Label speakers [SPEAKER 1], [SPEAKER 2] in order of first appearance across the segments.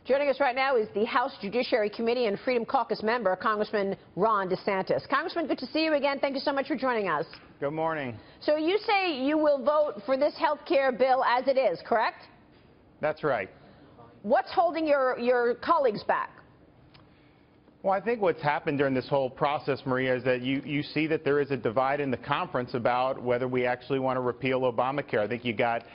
[SPEAKER 1] Joining us right now is the House Judiciary Committee and Freedom Caucus member, Congressman Ron DeSantis. Congressman, good to see you again. Thank you so much for joining us.
[SPEAKER 2] Good morning.
[SPEAKER 1] So you say you will vote for this health care bill as it is, correct?
[SPEAKER 2] That's right.
[SPEAKER 1] What's holding your colleagues back?
[SPEAKER 2] Well, I think what's happened during this whole process, Maria, is that you see that there is a divide in the conference about whether we actually want to repeal Obamacare. I think you got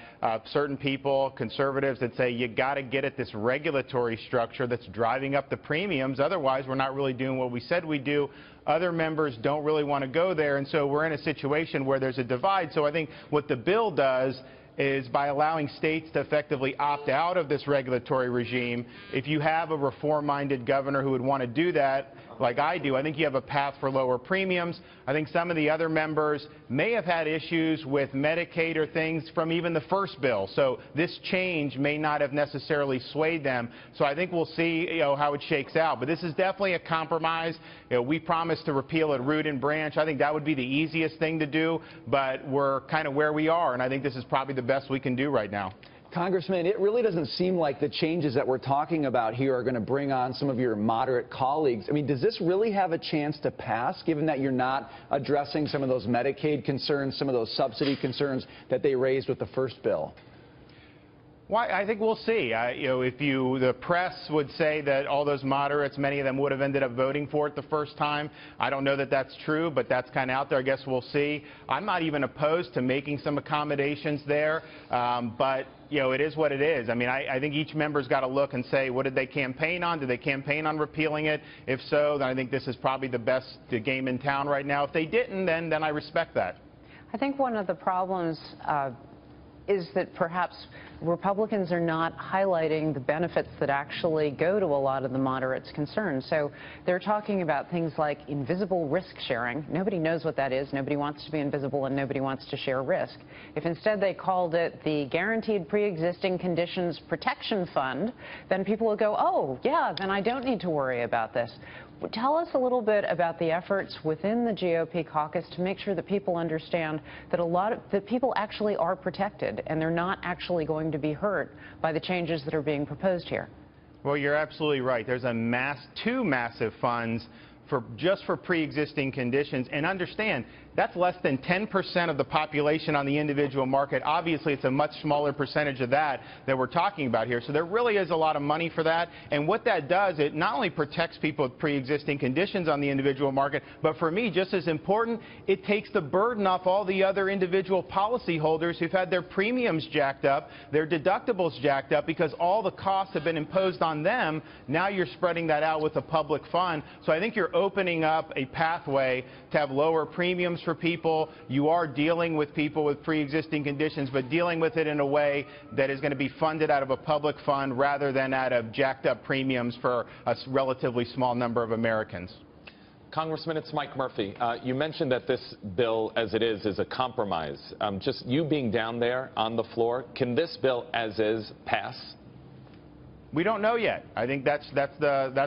[SPEAKER 2] certain people, conservatives, that say you got to get at this regulatory structure that's driving up the premiums. Otherwise, we're not really doing what we said we do. Other members don't really want to go there, and so we're in a situation where there's a divide. So I think what the bill does is, by allowing states to effectively opt out of this regulatory regime, if you have a reform-minded governor who would want to do that, like I do, I think you have a path for lower premiums. I think some of the other members may have had issues with Medicaid or things from even the first bill. So this change may not have necessarily swayed them. So I think we'll see, how it shakes out. But this is definitely a compromise. We promised to repeal it root and branch. I think that would be the easiest thing to do, but we're kind of where we are, and I think this is probably the best we can do right now.
[SPEAKER 3] Congressman, it really doesn't seem like the changes that we're talking about here are going to bring on some of your moderate colleagues. I mean, does this really have a chance to pass, given that you're not addressing some of those Medicaid concerns, some of those subsidy concerns that they raised with the first bill?
[SPEAKER 2] Well, I think we'll see. The press would say that all those moderates, many of them would have ended up voting for it the first time. I don't know that that's true, but that's kind of out there. I guess we'll see. I'm not even opposed to making some accommodations there, but it is what it is. I mean, I think each member's got to look and say, what did they campaign on? Did they campaign on repealing it? If so, then I think this is probably the best game in town right now. If they didn't, then I respect that.
[SPEAKER 4] I think one of the problems is that perhaps Republicans are not highlighting the benefits that actually go to a lot of the moderates' concerns. So they're talking about things like invisible risk sharing. Nobody knows what that is. Nobody wants to be invisible, and nobody wants to share risk. If instead they called it the Guaranteed Pre-Existing Conditions Protection Fund, then people would go, oh, yeah, then I don't need to worry about this. Tell us a little bit about the efforts within the GOP caucus to make sure that people understand that that people actually are protected and they're not actually going to be hurt by the changes that are being proposed here.
[SPEAKER 2] Well, you're absolutely right. There's two massive funds just for pre-existing conditions. And understand, that's less than 10% of the population on the individual market. Obviously, it's a much smaller percentage of that we're talking about here. So there really is a lot of money for that. And what that does, it not only protects people with pre-existing conditions on the individual market, but for me, just as important, it takes the burden off all the other individual policyholders who've had their premiums jacked up, their deductibles jacked up, because all the costs have been imposed on them. Now you're spreading that out with a public fund. So I think you're opening up a pathway to have lower premiums for people. You are dealing with people with pre-existing conditions, but dealing with it in a way that is going to be funded out of a public fund rather than out of jacked up premiums for a relatively small number of Americans.
[SPEAKER 5] Congressman, it's Mike Murphy. You mentioned that this bill, as it is a compromise. Just you being down there on the floor, can this bill, as is, pass?
[SPEAKER 2] We don't know yet. I think that's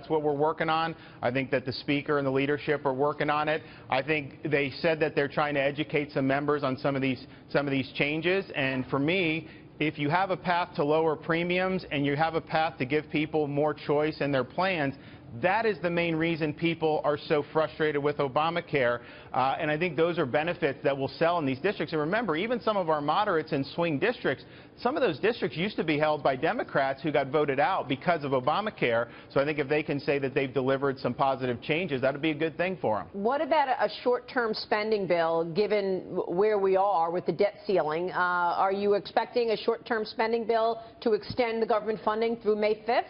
[SPEAKER 2] what we're working on. I think that the Speaker and the leadership are working on it. I think they said that they're trying to educate some members on some of these changes. And for me, if you have a path to lower premiums and you have a path to give people more choice in their plans, that is the main reason people are so frustrated with Obamacare. And I think those are benefits that will sell in these districts. And remember, even some of our moderates in swing districts, some of those districts used to be held by Democrats who got voted out because of Obamacare. So I think if they can say that they've delivered some positive changes, that would be a good thing for them.
[SPEAKER 1] What about a short-term spending bill, given where we are with the debt ceiling? Are you expecting a short-term spending bill to extend the government funding through May 5th?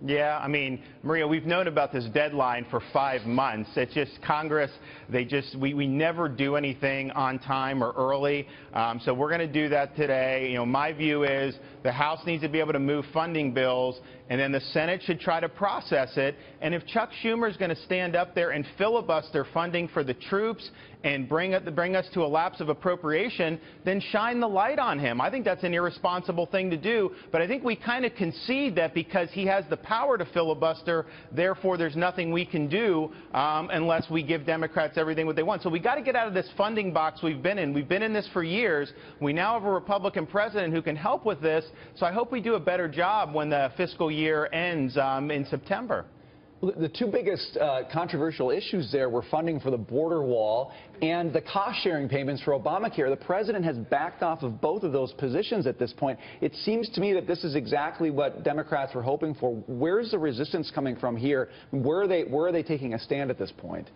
[SPEAKER 2] Yeah, I mean, Maria, we've known about this deadline for 5 months. It's just Congress, we never do anything on time or early. So we're going to do that today. My view is the House needs to be able to move funding bills, and then the Senate should try to process it. And if Chuck Schumer is going to stand up there and filibuster funding for the troops and bring us to a lapse of appropriation, then shine the light on him. I think that's an irresponsible thing to do, but I think we kind of concede that because he has the power to filibuster. Therefore, there's nothing we can do unless we give Democrats everything what they want. So we got to get out of this funding box we've been in. We've been in this for years. We now have a Republican president who can help with this. So I hope we do a better job when the fiscal year ends in September.
[SPEAKER 3] The two biggest controversial issues there were funding for the border wall and the cost-sharing payments for Obamacare. The president has backed off of both of those positions at this point. It seems to me that this is exactly what Democrats were hoping for. Where's the resistance coming from here? Where are they taking a stand at this point?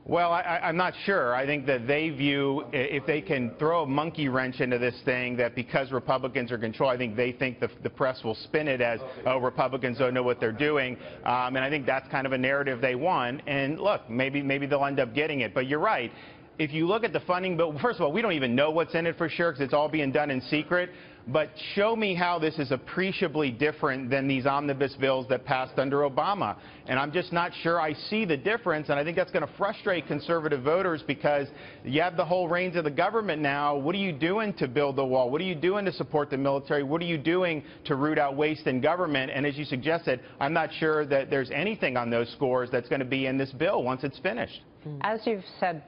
[SPEAKER 2] Well, I'm not sure. I think that they view, if they can throw a monkey wrench into this thing, that because Republicans are in control, I think they think the press will spin it as, oh, Republicans don't know what they're doing. And I think that's kind of a narrative they want. And look, maybe they'll end up getting it. But you're right. If you look at the funding bill, first of all, we don't even know what's in it for sure because it's all being done in secret. But show me how this is appreciably different than these omnibus bills that passed under Obama. And I'm just not sure I see the difference. And I think that's going to frustrate conservative voters because you have the whole reins of the government now. What are you doing to build the wall? What are you doing to support the military? What are you doing to root out waste in government? And as you suggested, I'm not sure that there's anything on those scores that's going to be in this bill once it's finished.
[SPEAKER 4] As you've said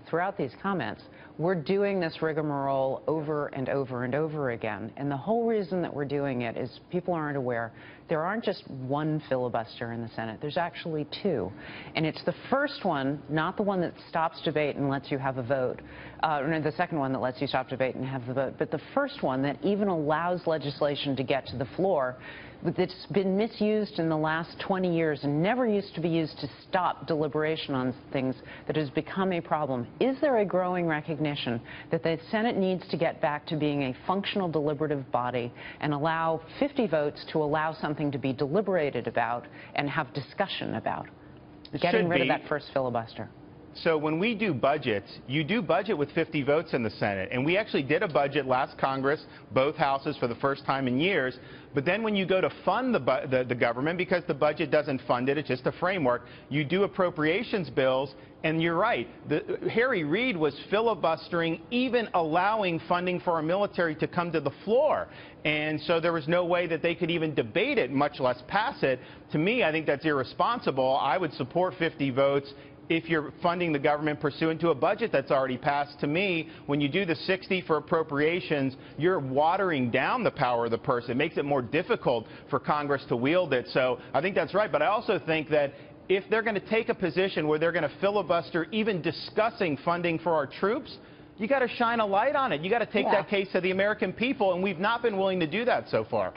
[SPEAKER 4] throughout these comments, we're doing this rigmarole over and over and over again. And the whole reason that we're doing it is people aren't aware. There aren't just one filibuster in the Senate. There's actually two. And it's the first one, not the one that stops debate and lets you have a vote. No, the second one that lets you stop debate and have the vote. But the first one that even allows legislation to get to the floor that's been misused in the last 20 years and never used to be used to stop deliberation on things that has become a problem. Is there a growing recognition that the Senate needs to get back to being a functional deliberative body and allow 50 votes to allow something to be deliberated about and have discussion about? Getting rid of that first filibuster.
[SPEAKER 2] So when we do budgets, you do budget with 50 votes in the Senate. And we actually did a budget last Congress, both houses for the first time in years. But then when you go to fund the government, because the budget doesn't fund it, it's just a framework, you do appropriations bills. And you're right, Harry Reid was filibustering, even allowing funding for our military to come to the floor. And so there was no way that they could even debate it, much less pass it. To me, I think that's irresponsible. I would support 50 votes if you're funding the government pursuant to a budget that's already passed. To me, when you do the 60 for appropriations, you're watering down the power of the person. It makes it more difficult for Congress to wield it. So I think that's right. But I also think that if they're going to take a position where they're going to filibuster even discussing funding for our troops, you got to shine a light on it. You got to take that case to the American people, and we've not been willing to do that so far.